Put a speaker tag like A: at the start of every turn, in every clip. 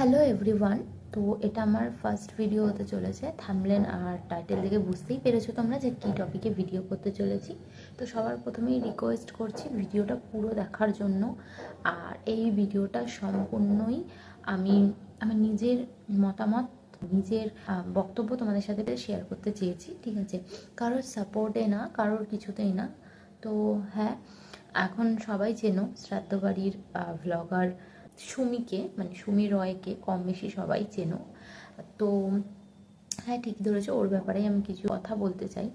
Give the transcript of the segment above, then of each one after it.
A: Hello everyone. তো এটা আমার ফার্স্ট ভিডিও হতে চলেছে। থাম্বনেল আর টাইটেল দেখে বুঝতেই পেরেছো তোমরা যে কী টপিকে ভিডিও করতে চলেছি। তো সবার প্রথমেই রিকোয়েস্ট করছি ভিডিওটা পুরো দেখার জন্য। আর এই ভিডিওটা সম্পূর্ণই আমি আমার নিজের মতামত, নিজের বক্তব্য তোমাদের সাথে শেয়ার করতে চেয়েছি, ঠিক আছে? কারোর সাপোর্টে না, কারোর কিছুতেই না। তো হ্যাঁ, এখন সবাই চেনো শ্রাদ্ধ বাড়ির ভ্লগার সুমিকে, মানে সুমি রয়কে কম বেশি সবাই চেনো। তো হ্যাঁ, ঠিক ধরেছো, ওর ব্যাপারেই আমি কিছু কথা বলতে চাই।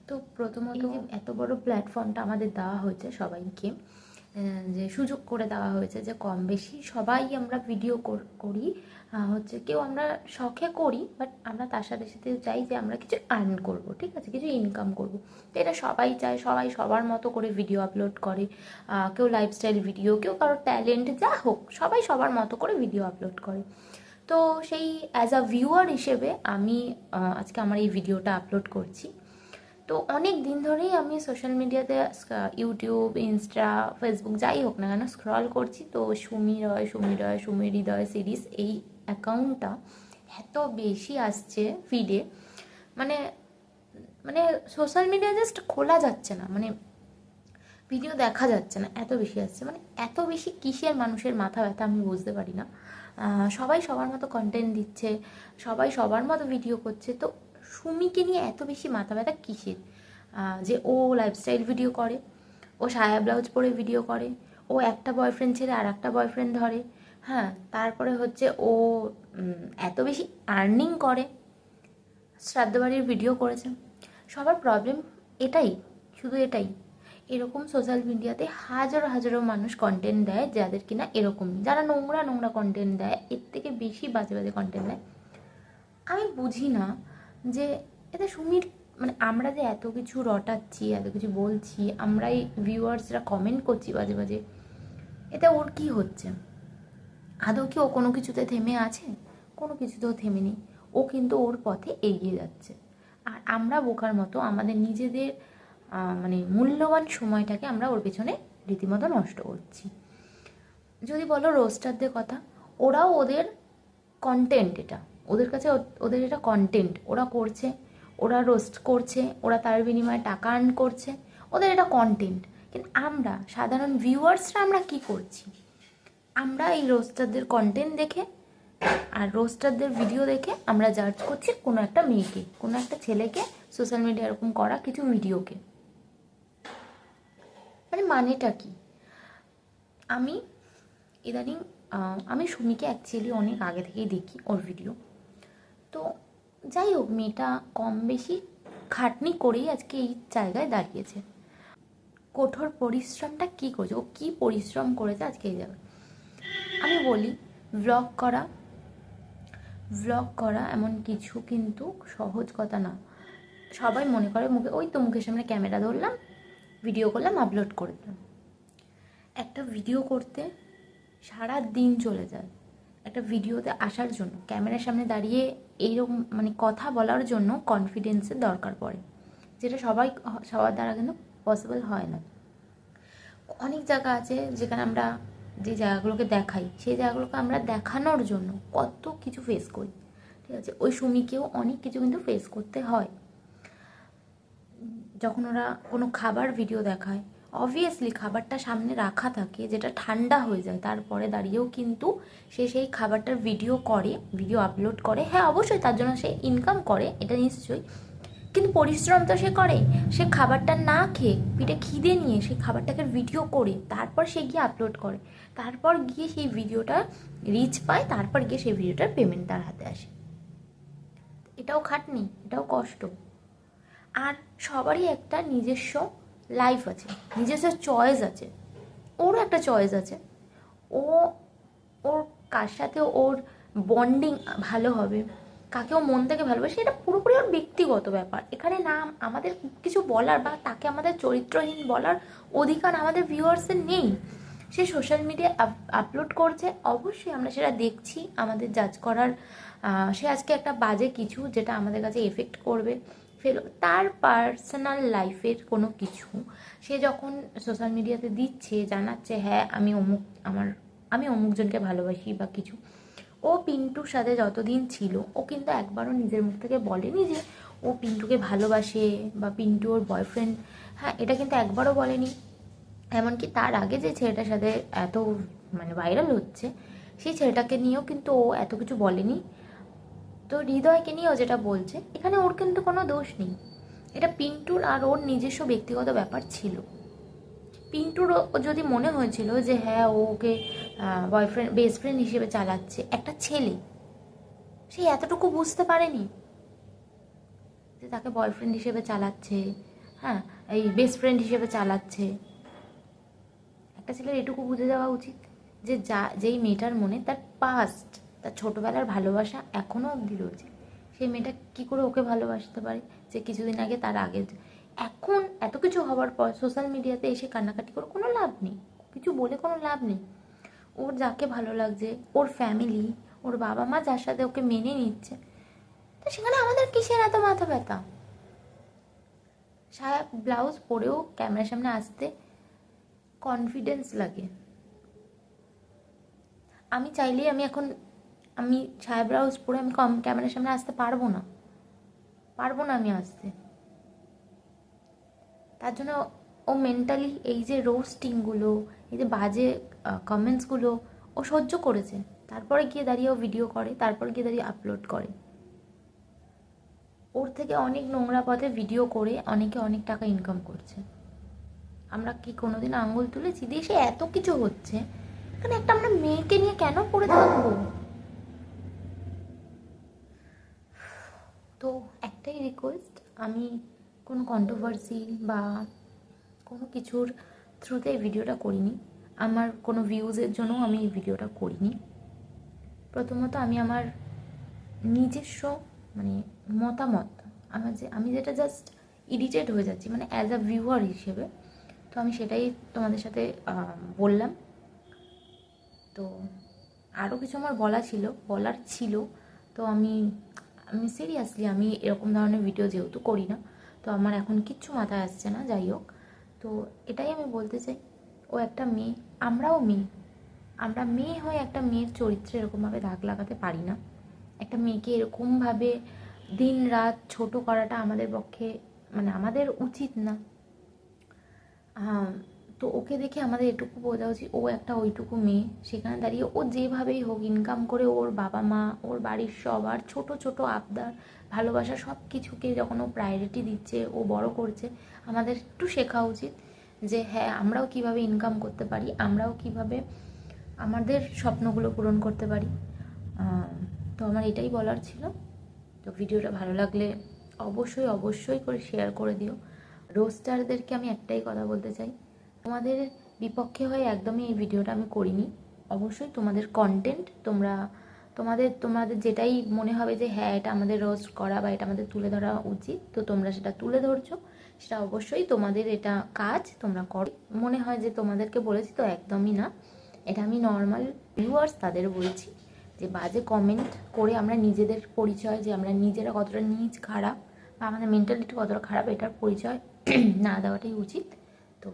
A: তো প্রথমত এত বড় প্ল্যাটফর্মটা আমাদের দেওয়া হয়েছে সবাইকে, যে সুযোগ করে দেওয়া হয়েছে যে কম বেশি সবাই আমরা ভিডিও করি, হচ্ছে কেউ আমরা শখে করি, বাট আমরা তার সাথে সাথে চাই যে আমরা কিছু আর্ন করব, ঠিক আছে, কিছু ইনকাম করব। তো এটা সবাই চায়, সবাই সবার মতো করে ভিডিও আপলোড করে। কেউ লাইফস্টাইল ভিডিও, কেউ কারোর ট্যালেন্ট, যা হোক সবাই সবার মতো করে ভিডিও আপলোড করে। তো সেই অ্যাজ আ ভিউয়ার হিসেবে আমি আজকে আমার এই ভিডিওটা আপলোড করছি। তো অনেক দিন ধরেই আমি সোশ্যাল মিডিয়াতে ইউটিউব, ইনস্টা, ফেসবুক যাই হোক না কেন স্ক্রল করছি। তো সুমি হৃদয় সিরিজ এই অ্যাকাউন্টটা এত বেশি আসছে ফিডে, মানে মানে সোশ্যাল মিডিয়া জাস্ট খোলা যাচ্ছে না, মানে ভিডিও দেখা যাচ্ছে না, এত বেশি আসছে। মানে এত বেশি কিসের মানুষের মাথা ব্যথা আমি বুঝতে পারি না। সবাই সবার মতো কন্টেন্ট দিচ্ছে, সবাই সবার মতো ভিডিও করছে। তো সুমিকে নিয়ে এত বেশি মাথা ব্যথা কিসের? যে ও লাইফস্টাইল ভিডিও করে, ও সায়া ব্লাউজ পরে ভিডিও করে, ও একটা বয়ফ্রেন্ড ছেড়ে আর একটা বয়ফ্রেন্ড ধরে, হ্যাঁ, তারপরে হচ্ছে ও এত বেশি আর্নিং করে, শ্রাদ্ধ বাড়ির ভিডিও করেছে। সবার প্রবলেম এটাই, শুধু এটাই। এরকম সোশ্যাল মিডিয়াতে হাজারো হাজারো মানুষ কন্টেন্ট দেয় যাদের কিনা এরকম, যারা নোংরা নোংরা কন্টেন্ট দেয়, এর থেকে বেশি বাজে বাজে কন্টেন্ট দেয়। আমি বুঝি না যে এতে সুমির, মানে আমরা যে এত কিছু রটাচ্ছি, এত কিছু বলছি, আমরাই ভিউয়ার্সরা কমেন্ট করছি বাজে বাজে, এতে ওর কি হচ্ছে? আদৌ কি ও কোনো কিছুতে থেমে আছে? কোনো কিছুতেও থেমে নেই। ও কিন্তু ওর পথে এগিয়ে যাচ্ছে। আর আমরা বোকার মতো আমাদের নিজেদের মানে মূল্যবান সময়টাকে আমরা ওর পেছনে রীতিমতো নষ্ট করছি। যদি বলো রোস্টারদের কথা, ওরাও ওদের কন্টেন্ট, এটা ওদের কাছে ওদের এটা কন্টেন্ট, ওরা করছে, ওরা রোস্ট করছে, ওরা তার বিনিময়ে টাকা আর্ন করছে, ওদের এটা কন্টেন্ট। কিন্তু আমরা সাধারণ ভিউয়ার্সরা আমরা কি করছি? আমরা এই রোস্টারদের কন্টেন্ট দেখে আর রোস্টারদের ভিডিও দেখে আমরা জাজ করছি কোনো একটা মেয়েকে, কোনো একটা ছেলেকে, সোশ্যাল মিডিয়া এরকম করা কিছু ভিডিওকে। মানেটা কি? আমি ইদানিং আমি সুমিকে অ্যাকচুয়ালি অনেক আগে থেকেই দেখি ওর ভিডিও। তো যাই হোক, মেয়েটা কম বেশি খাটনি করেই আজকে এই জায়গায় দাঁড়িয়েছে। কঠোর পরিশ্রমটা কী করেছে, ও কী পরিশ্রম করেছে আজকে এই জায়গায়। আমি বলি, ভ্লগ করা এমন কিছু কিন্তু সহজ কথা না। সবাই মনে করে ওই তো মুখের সামনে ক্যামেরা ধরলাম, ভিডিও করলাম, আপলোড করে দিলাম। একটা ভিডিও করতে সারা দিন চলে যায়। একটা ভিডিওতে আসার জন্য, ক্যামেরার সামনে দাঁড়িয়ে এইরকম মানে কথা বলার জন্য কনফিডেন্সের দরকার পড়ে, যেটা সবার দ্বারা কিন্তু পসিবল হয় না। অনেক জায়গা আছে যেখানে আমরা যে জায়গাগুলোকে দেখাই, সেই জায়গাগুলোকে আমরা দেখানোর জন্য কত কিছু ফেস করি, ঠিক আছে? ওই সুমিকেও অনেক কিছু কিন্তু ফেস করতে হয়। যখন ওরা কোনো খাবার ভিডিও দেখায়, অবভিয়াসলি খাবারটা সামনে রাখা থাকে, যেটা ঠান্ডা হয়ে যায়, তারপরে দাঁড়িয়েও কিন্তু সে সেই খাবারটার ভিডিও আপলোড করে। হ্যাঁ, অবশ্যই তার জন্য সে ইনকাম করে, এটা নিশ্চয়ই, কিন্তু পরিশ্রম তো সে করে। সে খাবারটা না খেয়ে, পিঠে খিদে নিয়ে সেই খাবারটাকে ভিডিও করে তারপর সে গিয়ে আপলোড করে, তারপর গিয়ে সেই ভিডিওটা রিচ পায়, তারপর গিয়ে সেই ভিডিওটার পেমেন্ট তার হাতে আসে। এটাও খাটনি, এটাও কষ্ট। আর সবারই একটা নিজস্ব লাইফ আছে, নিজস্ব চয়েস আছে। ওরও একটা চয়েস আছে। ও ওর কার সাথে ওর বন্ডিং ভালো হবে, কাকে ও মন থেকে ভালোবাসে, এটা পুরোপুরি ওর ব্যক্তিগত ব্যাপার। এখানে না আমাদের কিছু বলার বা তাকে আমাদের চরিত্রহীন বলার অধিকার আমাদের ভিউয়ার্সের নেই। সে সোশ্যাল মিডিয়ায় আপলোড করছে, অবশ্যই আমরা সেটা দেখছি, আমাদের জাজ করার সে আজকে একটা বাজে কিছু যেটা আমাদের কাছে এফেক্ট করবে তার পার্সোনাল লাইফের কোনো কিছু সে যখন সোশ্যাল মিডিয়াতে দিচ্ছে, জানাচ্ছে হ্যাঁ আমি অমুকজনকে ভালোবাসি বা কিছু, ও পিন্টুর সাথে যতদিন ছিল ও কিন্তু একবারও নিজের মুখ থেকে বলেনি যে ও পিন্টুকে ভালোবাসে বা পিন্টু ওর বয়ফ্রেন্ড। হ্যাঁ, এটা কিন্তু একবারও বলেনি। এমনকি তার আগে যে ছেলেটার সাথে এত মানে ভাইরাল হচ্ছে, সেই ছেলেটাকে নিয়েও কিন্তু ও এত কিছু বলেনি। তো হৃদয়কে নিয়েও যেটা বলছে, এখানে ওর কিন্তু কোনো দোষ নেই। এটা পিন্টুর আর ওর নিজস্ব ব্যক্তিগত ব্যাপার ছিল। পিন্টুর যদি মনে হয়েছিল যে হ্যাঁ ও ওকে বয়ফ্রেন্ড বেস্ট ফ্রেন্ড হিসেবে চালাচ্ছে, একটা ছেলে সে এতটুকু বুঝতে পারেনি যে তাকে বয়ফ্রেন্ড হিসেবে চালাচ্ছে, হ্যাঁ এই বেস্ট ফ্রেন্ড হিসেবে চালাচ্ছে। একটা ছেলের এটুকু বুঝে যাওয়া উচিত যে যেই মেয়েটার মনে তার পাস্ট, তার ছোটোবেলার ভালোবাসা এখনও অবধি রয়েছে, সেই মেয়েটা কী করে ওকে ভালোবাসতে পারে যে কিছুদিন আগে তার আগে। এখন এত কিছু হওয়ার পর সোশ্যাল মিডিয়াতে এসে কান্নাকাটি করে কোনো লাভ নেই, কিছু বলে কোনো লাভ নেই। ওর যাকে ভালো লাগছে, ওর ফ্যামিলি, ওর বাবা মা যার সাথে ওকে মেনে নিচ্ছে, তো সেখানে আমাদের কিসের এত মাথা ব্যথা? সায়া ব্লাউজ পরেও ক্যামেরার সামনে আসতে কনফিডেন্স লাগে। আমি চাইলেই আমি ছায়া ব্লাউজ পরে আমি ক্যামেরার সামনে আসতে পারবো না, আমি আসতে। তার জন্য ও মেন্টালি এই যে রোস্টিংগুলো, এই যে বাজে কমেন্টসগুলো ও সহ্য করেছে, তারপরে গিয়ে দাঁড়িয়ে ও ভিডিও করে, তারপরে গিয়ে দাঁড়িয়ে আপলোড করে। ওর থেকে অনেক নোংরা পথে ভিডিও করে অনেকে অনেক টাকা ইনকাম করছে। আমরা কি কোনোদিন আঙুল তুলেছি? দেশে এত কিছু হচ্ছে, এখানে একটা আমরা মেয়েকে নিয়ে কেন পড়ে থাকবো? তো একটাই রিকোয়েস্ট, আমি কোনো কন্ট্রোভার্সি বা কোনো কিছুর থ্রুতে এই ভিডিওটা করিনি, আমার কোনো ভিউজের জন্য আমি এই ভিডিওটা করিনি। প্রথমত আমি আমার নিজস্ব মানে মতামত, আমি যেটা জাস্ট ইরিটেট হয়ে যাচ্ছি মানে অ্যাজ আ ভিউয়ার হিসেবে, তো আমি সেটাই তোমাদের সাথে বললাম। তো আরও কিছু আমার বলার ছিল, তো আমি সিরিয়াসলি আমি এরকম ধরনের ভিডিও যেহেতু করি না, তো আমার এখন কিচ্ছু মাথায় আসছে না। যাই হোক, তো এটাই আমি বলতে চাই, ও একটা মেয়ে, আমরা মেয়ে হয়ে একটা মেয়ের চরিত্রে এরকমভাবে দাগ লাগাতে পারি না। একটা মেয়েকে এরকমভাবে দিন রাত ছোট করাটা আমাদের পক্ষে মানে আমাদের উচিত না। তো ওকে দেখে আমাদের এটুকু বোঝা উচিত ও একটা ওইটুকু মেয়ে, সেখানে দাঁড়িয়ে ও যেভাবেই হোক ইনকাম করে ওর বাবা মা, ওর বাড়ির সবার ছোট ছোট আবদার, ভালোবাসা সব কিছুকে যখন ও প্রায়োরিটি দিচ্ছে, ও বড় করছে, আমাদের একটু শেখা উচিত যে হ্যাঁ আমরাও কিভাবে ইনকাম করতে পারি, আমরাও কিভাবে আমাদের স্বপ্নগুলো পূরণ করতে পারি। তো আমার এটাই বলার ছিল। তো ভিডিওটা ভালো লাগলে অবশ্যই করে শেয়ার করে দিও। রোস্টারদেরকে আমি একটাই কথা বলতে চাই, তোমাদের বিপক্ষে হয়ে একদমই এই ভিডিওটা আমি করিনি। অবশ্যই তোমাদের কন্টেন্ট তোমাদের যেটাই মনে হবে যে হ্যাঁ এটা আমাদের রোস্ট করা বা এটা আমাদের তুলে ধরা উচিত, তো তোমরা সেটা তুলে ধরছো, সেটা অবশ্যই তোমাদের এটা কাজ, তোমরা করো। মনে হয় যে তোমাদেরকে বলেছি, তো একদমই না। এটা আমি নর্মাল ভিউয়ার্স তাদের বলছি যে বাজে কমেন্ট করে আমরা নিজেদের পরিচয়, যে আমরা নিজেরা কতটা নীচ খারাপ বা আমাদের মেন্টালিটি কতটা খারাপ, এটার পরিচয় না দেওয়াটাই উচিত। তো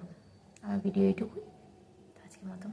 A: আমার ভিডিও এইটুকুই, আজকের মতো।